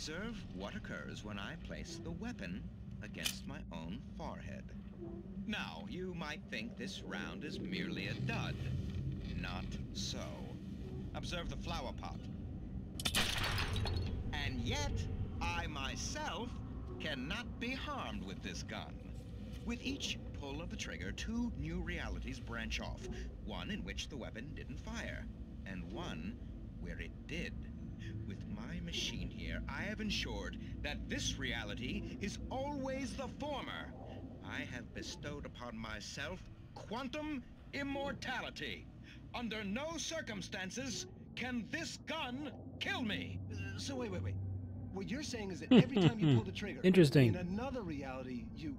observe what occurs when I place the weapon against my own forehead. Now, you might think this round is merely a dud. Not so. Observe the flower pot. And yet, I myself cannot be harmed with this gun. With each pull of the trigger, 2 new realities branch off. One in which the weapon didn't fire, and one where it did. With my machine here, I have ensured that this reality is always the former. I have bestowed upon myself quantum immortality. Under no circumstances can this gun kill me. So wait. What you're saying is that every time you pull the trigger, Interesting. in another reality, you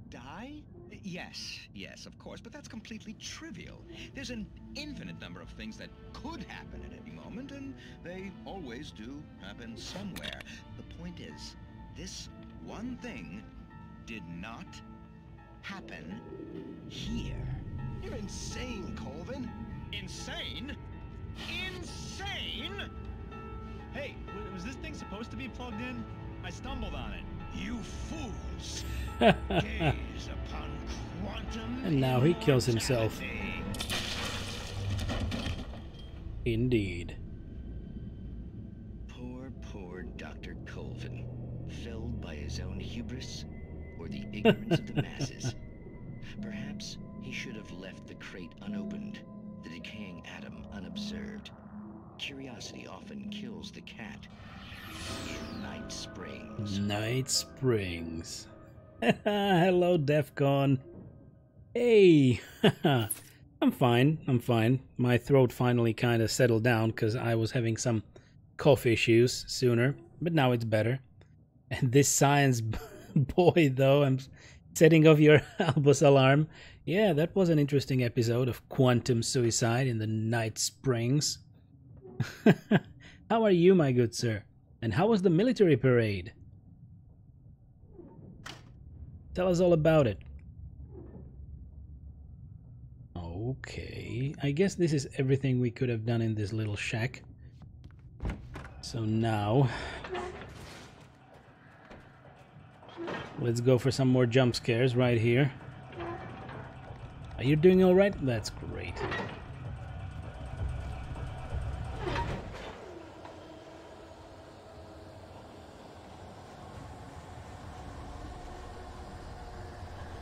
die? Yes, of course, but that's completely trivial. There's an infinite number of things that could happen at any moment, and they always do happen somewhere. The point is, this one thing did not happen here. You're insane, Colvin. Insane? Insane? Hey, was this thing supposed to be plugged in? I stumbled on it. You fools! Gaze upon quantum. And now he kills himself. immortality. Indeed. Poor Dr. Colvin, felled by his own hubris or the ignorance of the masses. Perhaps he should have left the crate unopened, the decaying atom unobserved. Curiosity often kills the cat. In Night Springs. Night Springs. Hello, Defcon. Hey. I'm fine. My throat finally kind of settled down because I was having some cough issues sooner, but now it's better. And this science boy, though, I'm setting off your Albus alarm. Yeah, that was an interesting episode of quantum suicide in the Night Springs. How are you, my good sir? And how was the military parade? Tell us all about it. Okay, I guess this is everything we could have done in this little shack. So now, let's go for some more jump scares right here. Are you doing all right? That's great.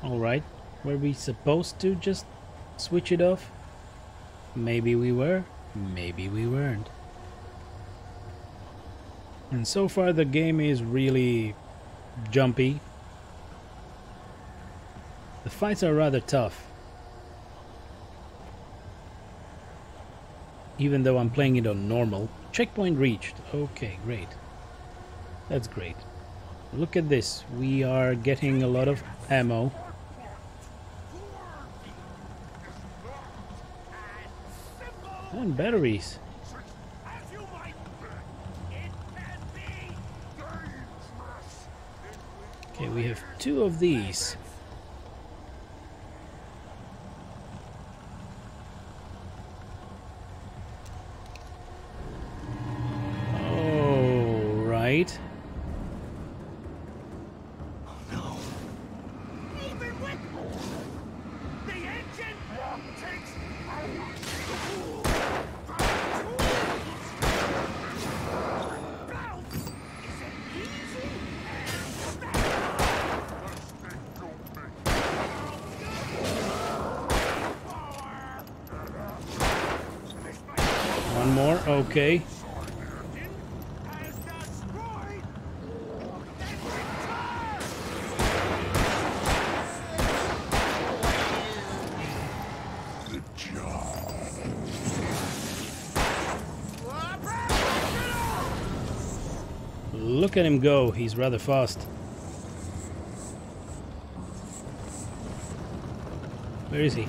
All right, were we supposed to just switch it off? Maybe we were, maybe we weren't. And so far the game is really jumpy. The fights are rather tough. Even though I'm playing it on normal. Checkpoint reached. Okay, great. That's great. Look at this. We are getting a lot of ammo. And batteries. Okay, we have 2 of these. Oh, right. One more, okay. Look at him go, he's rather fast. Where is he?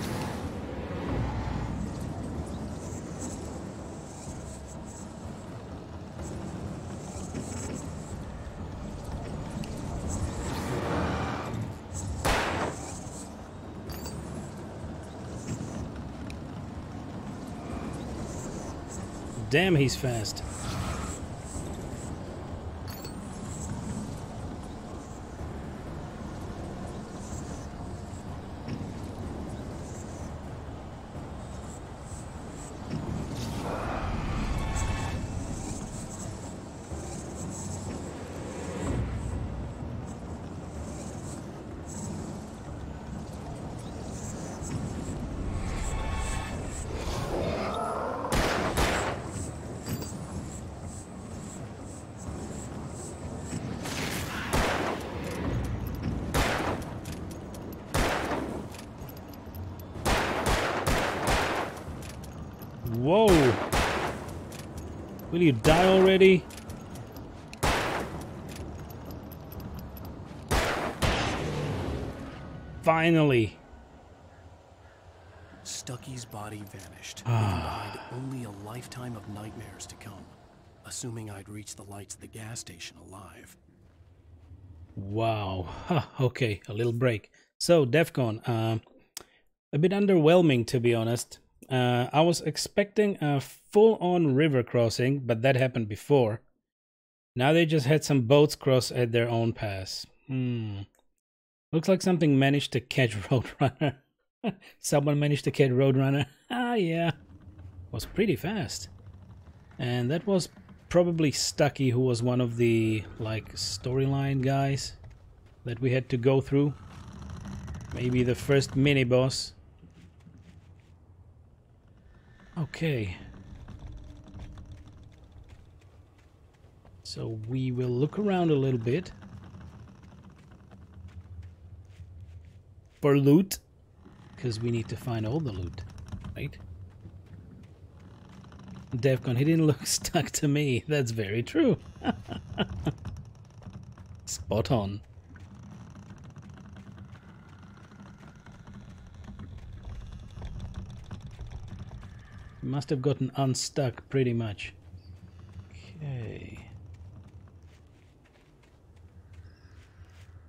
Damn, he's fast. Whoa! Will you die already? Finally! Stucky's body vanished, leaving behind only a lifetime of nightmares to come, assuming I'd reach the lights of the gas station alive. Wow. Huh, okay, a little break. So, DEFCON, a bit underwhelming to be honest. I was expecting a full-on river crossing, but that happened before. Now they just had some boats cross at their own pass. Looks like something managed to catch Roadrunner. Someone managed to catch Roadrunner. Ah, yeah. Was pretty fast. And that was probably Stucky, who was one of the, like, storyline guys that we had to go through. Maybe the first mini-boss. Okay. So we will look around a little bit for loot, because we need to find all the loot, right? DEFCON, he didn't look stuck to me. That's very true. Spot on. Must have gotten unstuck pretty much. Okay.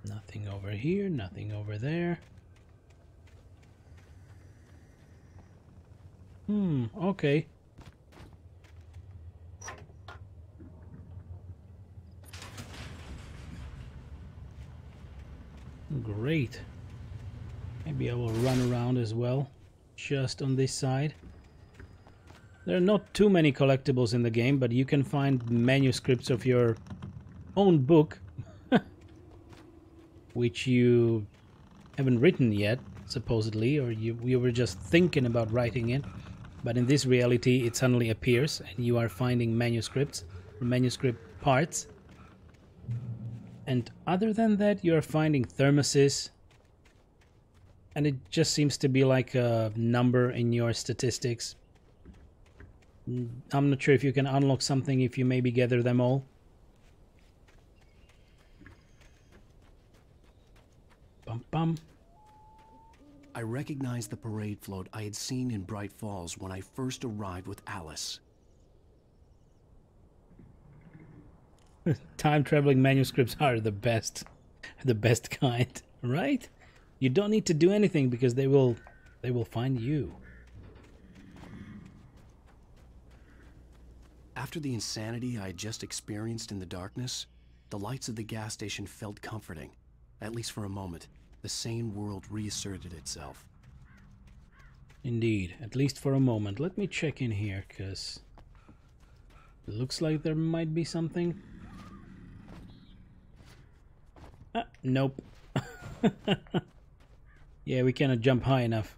Nothing over here, nothing over there. Okay. Great. Maybe I will run around as well, just on this side. There are not too many collectibles in the game, but you can find manuscripts of your own book, which you haven't written yet, supposedly, or you were just thinking about writing it. But in this reality, it suddenly appears, and you are finding manuscripts, manuscript parts. And other than that, you're finding thermoses. And it just seems to be like a number in your statistics. I'm not sure if you can unlock something if you maybe gather them all. Bum bum. I recognized the parade float I had seen in Bright Falls when I first arrived with Alice. Time-traveling manuscripts are the best kind, right? You don't need to do anything because they will find you. After the insanity I had just experienced in the darkness, the lights of the gas station felt comforting, at least for a moment. The sane world reasserted itself. Indeed, at least for a moment. Let me check in here, because it looks like there might be something. Ah, nope. Yeah, we cannot jump high enough.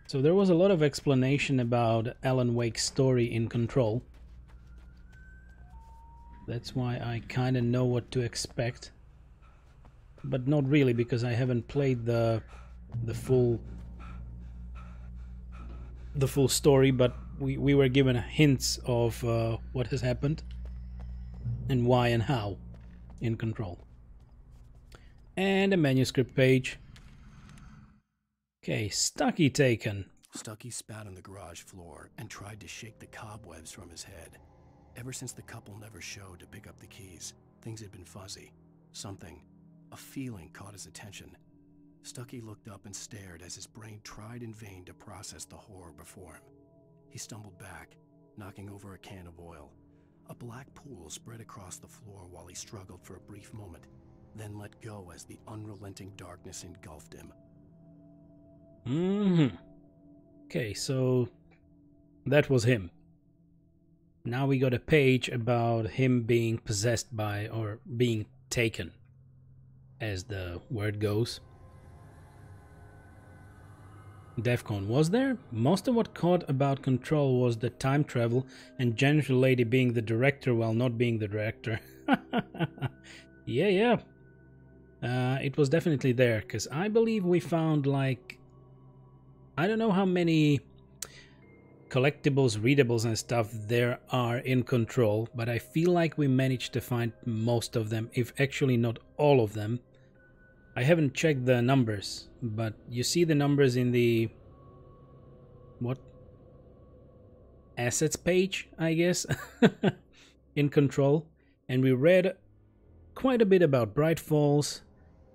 So there was a lot of explanation about Alan Wake's story in Control. That's why I kind of know what to expect. But not really, because I haven't played the full story, but we were given hints of what has happened and why and how in Control. And a manuscript page. Okay, Stucky taken. Stucky spat on the garage floor and tried to shake the cobwebs from his head. Ever since the couple never showed to pick up the keys, things had been fuzzy. A feeling caught his attention. Stucky looked up and stared as his brain tried in vain to process the horror before him. He stumbled back, knocking over a can of oil. A black pool spread across the floor while he struggled for a brief moment, then let go as the unrelenting darkness engulfed him. Okay, so that was him. Now we got a page about him being possessed by, or being taken, as the word goes. DEFCON, was there? Most of what caught about Control was the time travel and Janitor Lady being the director while not being the director. Yeah. It was definitely there, because I believe we found like I don't know how many collectibles, readables and stuff there are in Control, but I feel like we managed to find most of them, if actually not all of them. I haven't checked the numbers, but you see the numbers in the... what? Assets page, I guess, in Control. And we read quite a bit about Bright Falls,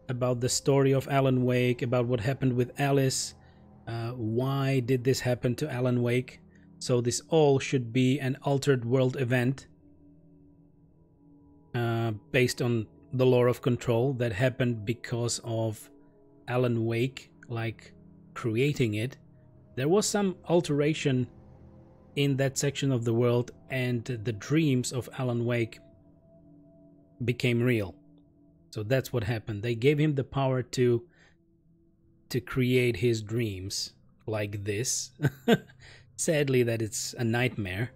about the story of Alan Wake, about what happened with Alice, why did this happen to Alan Wake. So this all should be an altered world event based on the lore of Control that happened because of Alan Wake, like creating it. There was some alteration in that section of the world, and the dreams of Alan Wake became real. So that's what happened. They gave him the power to create his dreams like this. Sadly, that it's a nightmare,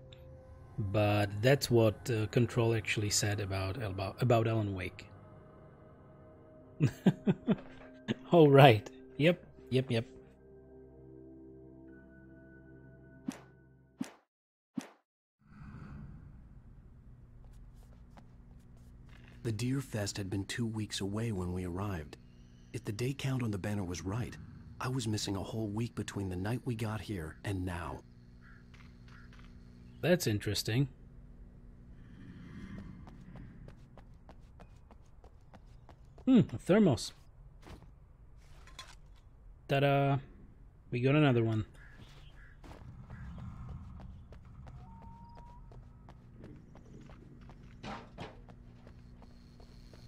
but that's what Control actually said about Alan Wake. Oh, right. Yep. The Deer Fest had been 2 weeks away when we arrived. If the day count on the banner was right, I was missing a whole week between the night we got here and now. That's interesting. A thermos. Ta-da! We got another one.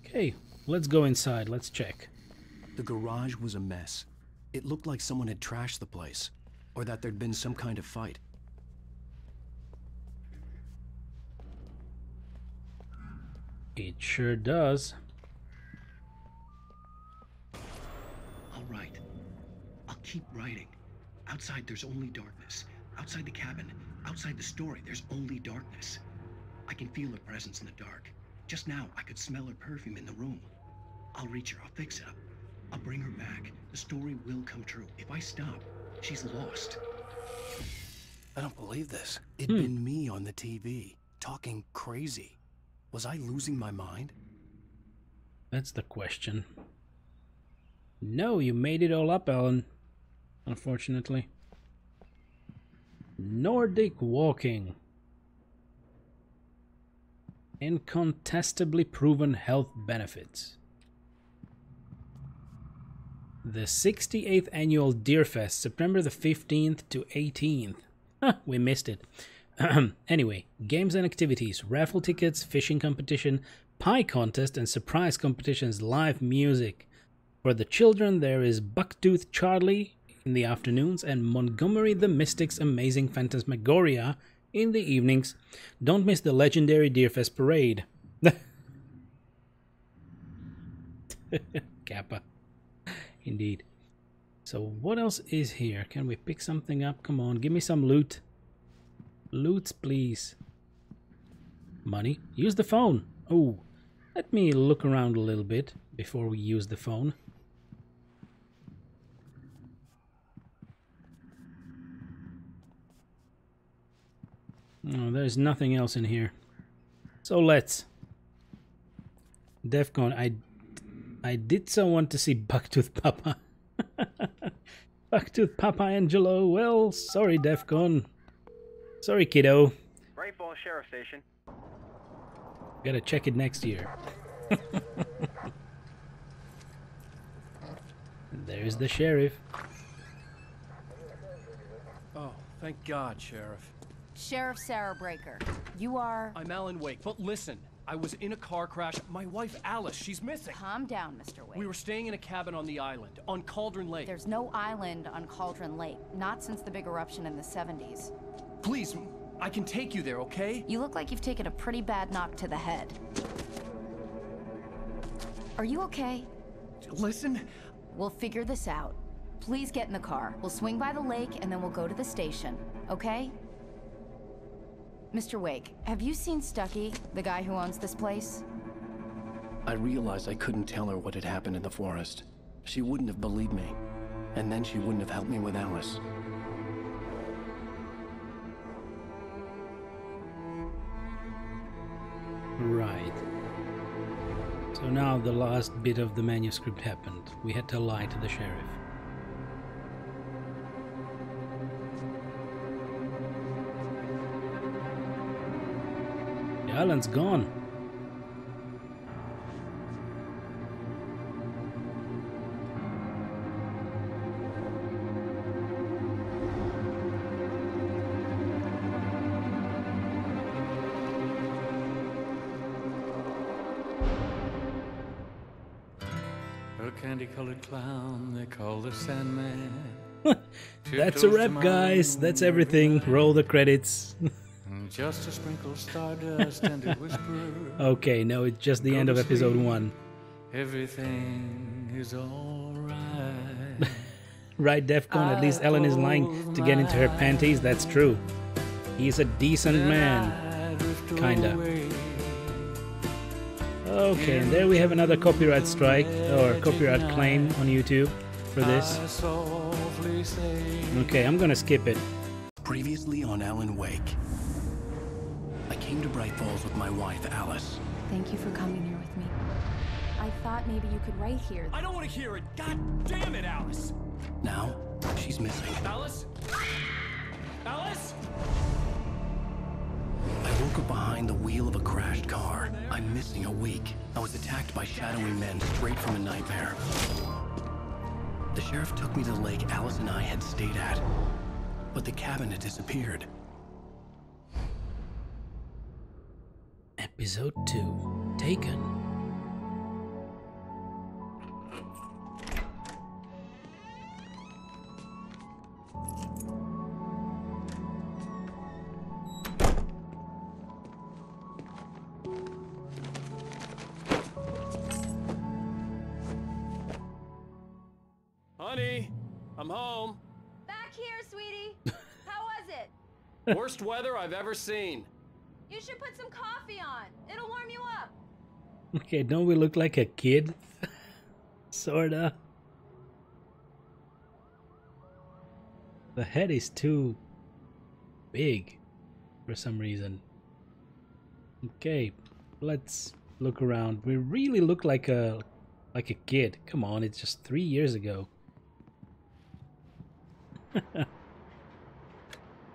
Okay, let's go inside. Let's check. The garage was a mess. It looked like someone had trashed the place, or that there'd been some kind of fight. It sure does. I'll write. I'll keep writing. Outside, there's only darkness. Outside the cabin, outside the story, there's only darkness. I can feel her presence in the dark. Just now, I could smell her perfume in the room. I'll reach her. I'll fix it up. I'll bring her back. The story will come true. If I stop, she's lost. I don't believe this. It'd been me on the TV, talking crazy. Was I losing my mind? That's the question. No, you made it all up, Alan. Unfortunately. Nordic walking. Incontestably proven health benefits. The 68th annual Deerfest, September the 15th to 18th. We missed it. Anyway, games and activities, raffle tickets, fishing competition, pie contest, and surprise competitions, live music. For the children, there is Bucktooth Charlie in the afternoons and Montgomery the Mystic's Amazing Phantasmagoria in the evenings. Don't miss the legendary Deerfest parade. Kappa. Indeed. So what else is here? Can we pick something up? Come on, give me some loot. Loot, please. Money. Use the phone. Oh, let me look around a little bit before we use the phone. Oh, there's nothing else in here. So let's. Defcon, I did so want to see Bucktooth Papa. Bucktooth Papa Angelo. Well, sorry, Defcon. Sorry, kiddo. Bright Falls Sheriff Station. Gotta check it next year. There's the sheriff. Oh, thank God, Sheriff. Sheriff Sarah Breaker, you are... I'm Alan Wake, but listen, I was in a car crash. My wife, Alice, she's missing. Calm down, Mr. Wake. We were staying in a cabin on the island, on Cauldron Lake. There's no island on Cauldron Lake, not since the big eruption in the 70s. Please, I can take you there, okay? You look like you've taken a pretty bad knock to the head. Are you okay? Listen. We'll figure this out. Please get in the car. We'll swing by the lake and then we'll go to the station, okay? Mr. Wake, have you seen Stucky, the guy who owns this place? I realized I couldn't tell her what had happened in the forest. She wouldn't have believed me. And then she wouldn't have helped me with Alice. Right. So now the last bit of the manuscript happened. We had to lie to the sheriff. Alan's gone. A candy-colored clown they call the Sandman. That's a wrap, guys. That's everything. Roll the credits. Just a sprinkle of stardust and a whisper. Okay, no, it's just the end of episode 1. Everything is alright. Right, Defcon, at least Ellen is lying to get into her panties. That's true. He's a decent man. Kinda. Okay, and there we have another copyright strike, or copyright claim on YouTube for this. Okay, I'm gonna skip it. Previously on Alan Wake. I came to Bright Falls with my wife, Alice. Thank you for coming here with me. I thought maybe you could write here. I don't want to hear it. God damn it, Alice. Now, she's missing. Alice? Alice? I woke up behind the wheel of a crashed car. I'm missing a week. I was attacked by shadowy men straight from a nightmare. The sheriff took me to the lake Alice and I had stayed at. But the cabin had disappeared. Episode 2. Taken. Honey, I'm home. Back here, sweetie. How was it? Worst weather I've ever seen. You should put some coffee on. It'll warm you up. Okay, don't we look like a kid? Sorta. The head is too big for some reason. Okay, let's look around. We really look like a kid. Come on, it's just 3 years ago.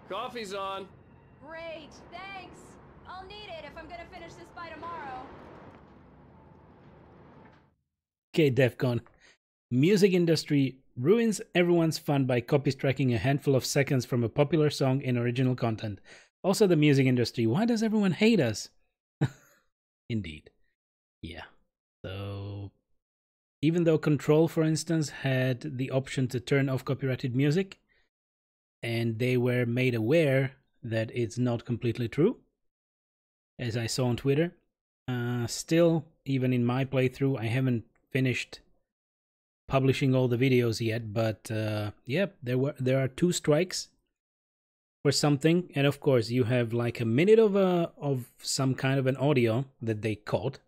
Coffee's on. Great, thanks. I'll need it if I'm gonna finish this by tomorrow. Okay, Defcon. Music industry ruins everyone's fun by copy striking a handful of seconds from a popular song in original content. Also the music industry. Why does everyone hate us? Indeed. Yeah. So, even though Control, for instance, had the option to turn off copyrighted music, and they were made aware that it's not completely true, as I saw on Twitter, still, even in my playthrough, I haven't finished publishing all the videos yet, but yeah, there are 2 strikes for something, and of course you have like a minute of some kind of an audio that they caught,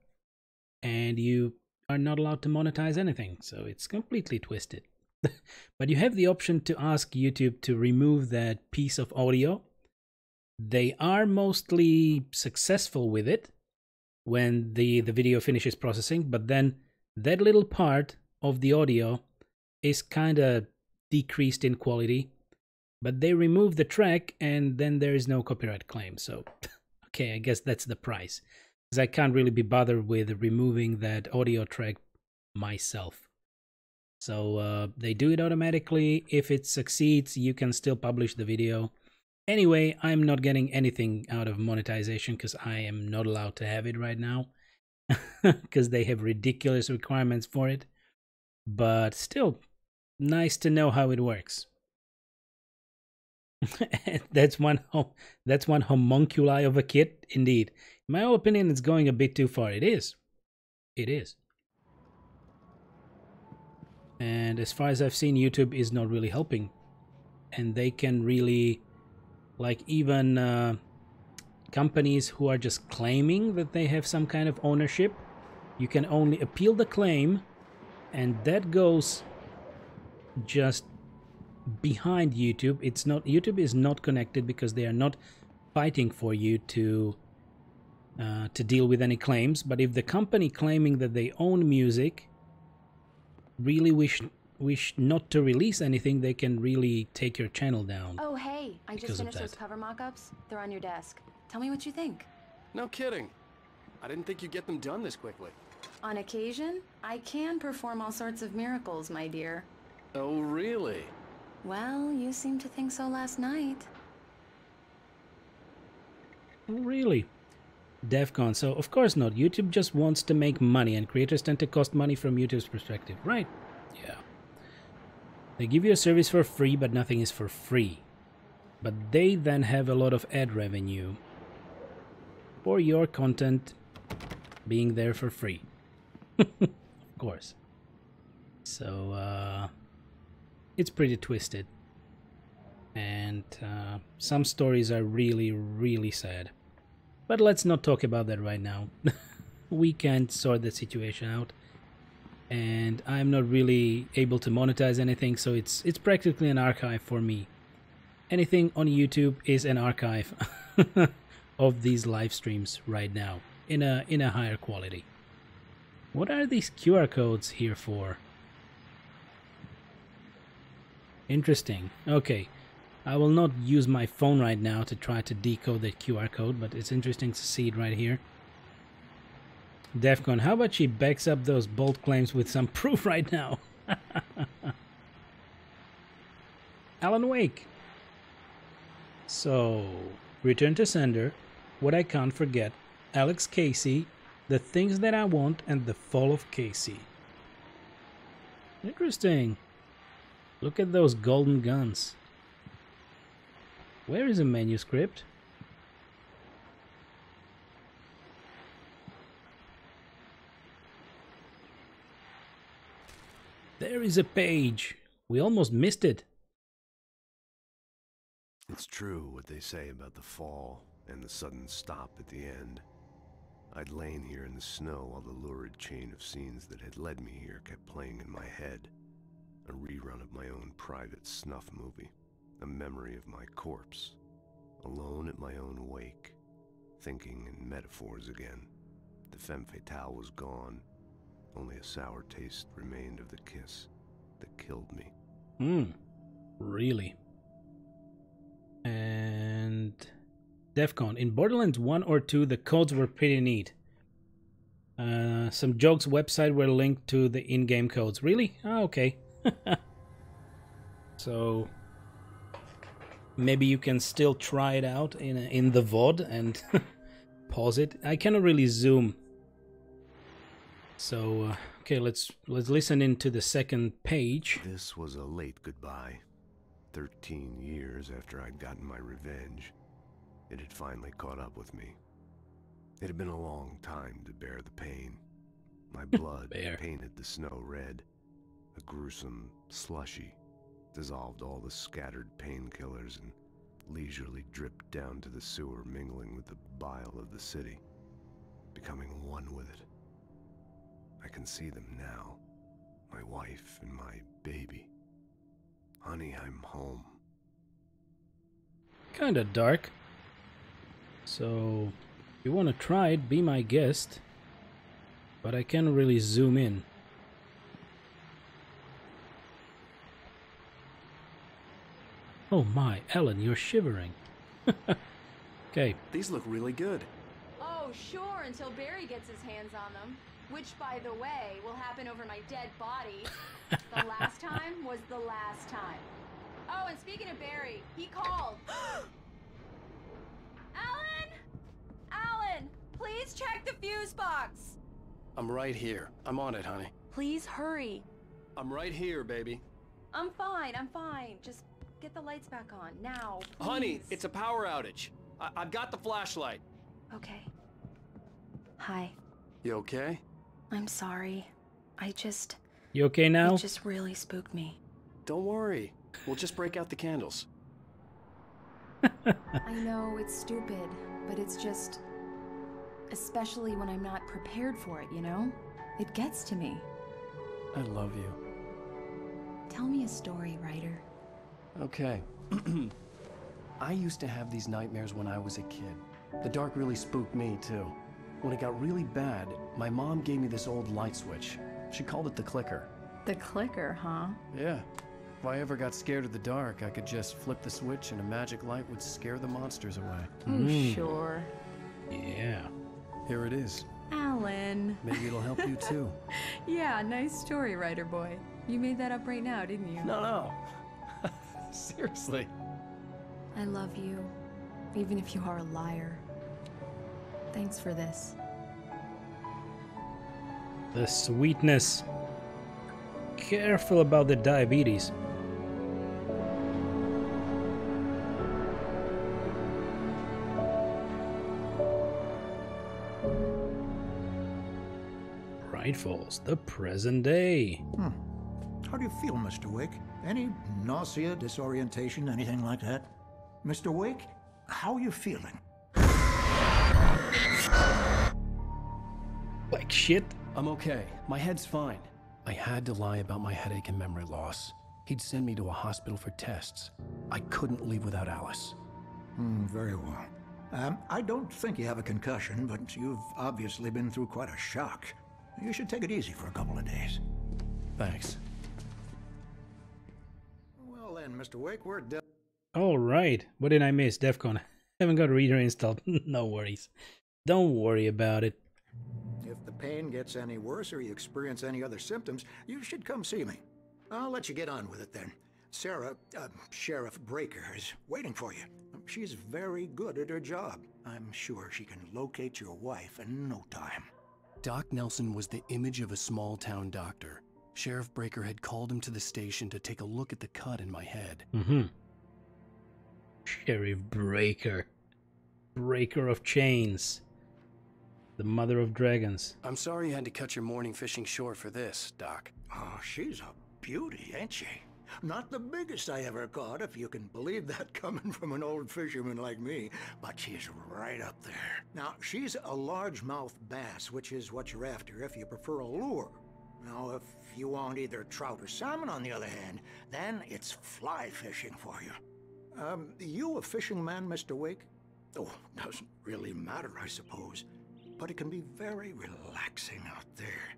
and you are not allowed to monetize anything, so it's completely twisted. But you have the option to ask YouTube to remove that piece of audio. They are mostly successful with it when the video finishes processing, but then that little part of the audio is kind of decreased in quality, but they remove the track and then there is no copyright claim. So okay, I guess that's the price, because I can't really be bothered with removing that audio track myself. So they do it automatically. If it succeeds, you can still publish the video. Anyway, I'm not getting anything out of monetization because I am not allowed to have it right now because they have ridiculous requirements for it. But still, nice to know how it works. that's one homunculi of a kid, indeed. In my opinion, it's going a bit too far. It is. It is. And as far as I've seen, YouTube is not really helping. And they can really, like, even companies who are just claiming that they have some kind of ownership, you can only appeal the claim, and that goes just behind YouTube. It's not, YouTube is not connected because they are not fighting for you to deal with any claims. But if the company claiming that they own music really wish not to release anything, they can really take your channel down. Oh, hey, I just finished those cover mock-ups. They're on your desk. Tell me what you think. No kidding. I didn't think you'd get them done this quickly. On occasion, I can perform all sorts of miracles, my dear. Oh, really? Well, you seemed to think so last night. Really? DEFCON. So, of course not. YouTube just wants to make money, and creators tend to cost money from YouTube's perspective. Right. Yeah. They give you a service for free, but nothing is for free. But they then have a lot of ad revenue for your content being there for free. Of course. So, it's pretty twisted. And some stories are really, really sad. But let's not talk about that right now. We can't sort the situation out. And I'm not really able to monetize anything, so it's practically an archive for me. Anything on YouTube is an archive of these live streams right now in a higher quality. What are these QR codes here for? Interesting. Okay. I will not use my phone right now to try to decode that QR code, but it's interesting to see it right here. DEFCON, how about she backs up those bold claims with some proof right now? Alan Wake. So, Return to Sender, What I Can't Forget, Alex Casey, The Things That I Want, and The Fall of Casey. Interesting. Look at those golden guns. Where is a manuscript? There is a page. We almost missed it. It's true what they say about the fall and the sudden stop at the end. I'd lain here in the snow while the lurid chain of scenes that had led me here kept playing in my head. A rerun of my own private snuff movie. A memory of my corpse. Alone at my own wake. Thinking in metaphors again. The femme fatale was gone. Only a sour taste remained of the kiss that killed me. Really? And DEFCON. In Borderlands 1 or 2, the codes were pretty neat. Some jokes website were linked to the in-game codes. Really? Oh, okay. So maybe you can still try it out in the VOD and pause it. I cannot really zoom. So okay, let's listen into the second page. This was a late goodbye. 13 years after I'd gotten my revenge, it had finally caught up with me. It had been a long time to bear the pain. My blood painted the snow red. A gruesome slushy dissolved all the scattered painkillers and leisurely dripped down to the sewer, mingling with the bile of the city, becoming one with it. I can see them now, my wife and my baby. Honey, I'm home. Kinda dark. So, if you want to try it, be my guest. But I can't really zoom in. Oh my, Ellen, you're shivering. Okay. These look really good. Oh, sure, until Barry gets his hands on them. Which, by the way, will happen over my dead body. The last time was the last time. Oh, and speaking of Barry, he called. Alan! Alan, please check the fuse box. I'm right here. I'm on it, honey. Please hurry. I'm right here, baby. I'm fine. Just get the lights back on, now, please. Honey, it's a power outage. I've got the flashlight. Okay. Hi. You okay? I'm sorry. You okay now? It just really spooked me. Don't worry. We'll just break out the candles. I know it's stupid, but it's just... Especially when I'm not prepared for it, you know? It gets to me. I love you. Tell me a story, writer. Okay. I used to have these nightmares when I was a kid. The dark really spooked me, too. When it got really bad, my mom gave me this old light switch. She called it the clicker. The clicker, huh? Yeah. If I ever got scared of the dark, I could just flip the switch and a magic light would scare the monsters away. Oh, sure. Yeah. Here it is. Alan. Maybe it'll help you, too. Yeah, nice story, writer boy. You made that up right now, didn't you? No. Seriously. I love you, even if you are a liar. Thanks for this. The sweetness. Careful about the diabetes. Right falls the present day. How do you feel, Mr. Wake? Any nausea, disorientation, anything like that? Mr. Wake, how are you feeling? Like shit. I'm okay. My head's fine. I had to lie about my headache and memory loss. He'd send me to a hospital for tests. I couldn't leave without Alice. Very well. I don't think you have a concussion, but you've obviously been through quite a shock. You should take it easy for a couple of days. Thanks. Well then, Mr. Wake, we're done. All right. What did I miss? DEFCON. Haven't got a reader installed. No worries. Don't worry about it. If the pain gets any worse or you experience any other symptoms, you should come see me. I'll let you get on with it then. Sarah, Sheriff Breaker, is waiting for you. She's very good at her job. I'm sure she can locate your wife in no time. Doc Nelson was the image of a small-town doctor. Sheriff Breaker had called him to the station to take a look at the cut in my head. Sheriff Breaker. Breaker of chains. The mother of dragons. I'm sorry you had to cut your morning fishing short for this, Doc. Oh, she's a beauty, ain't she? Not the biggest I ever caught, if you can believe that coming from an old fisherman like me, but she's right up there. Now, she's a largemouth bass, which is what you're after if you prefer a lure. Now, if you want either trout or salmon, on the other hand, then it's fly fishing for you. You a fishing man, Mr. Wake? Oh, doesn't really matter, I suppose. But it can be very relaxing out there.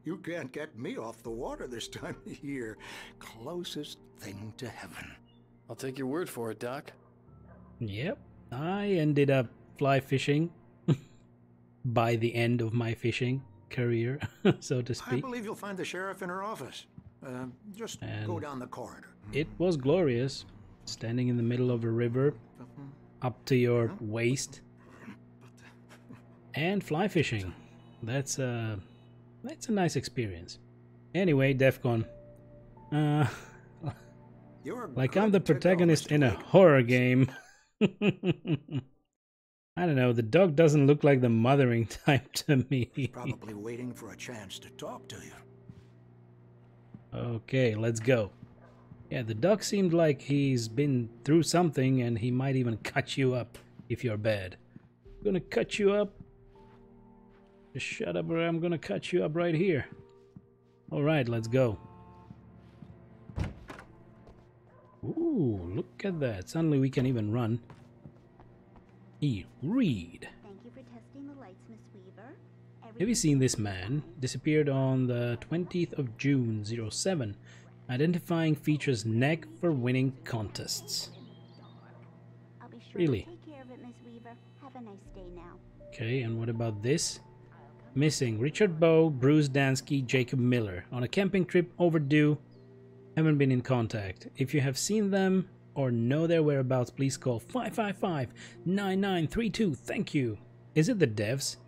You can't get me off the water this time of year. Closest thing to heaven. I'll take your word for it, Doc. Yep. I ended up fly fishing by the end of my fishing career, so to speak. I believe you'll find the sheriff in her office. Just go down the corridor. It was glorious. Standing in the middle of a river, up to your waist. And fly fishing. That's a nice experience. Anyway, DEFCON. Like I'm the protagonist in a horror game. I don't know, the dog doesn't look like the mothering type to me. He's probably waiting for a chance to talk to you. Okay, let's go. Yeah, the dog seemed like he's been through something and he might even cut you up if you're bad. I'm gonna cut you up. Just shut up or I'm gonna cut you up right here. Alright, let's go. Ooh, look at that. Suddenly we can even run. Read. Thank you for testing the lights, Miss Weaver. Have you seen this man? Disappeared on the 20th of June, 07. Identifying features neck for winning contests. I'll be sure Really? to take care of it, Miss Weaver. Have a nice day now. Okay, and what about this? Missing Richard Bowe, Bruce Dansky, Jacob Miller. On a camping trip, overdue. Haven't been in contact. If you have seen them or know their whereabouts, please call 555-9932. Thank you. Is it the devs?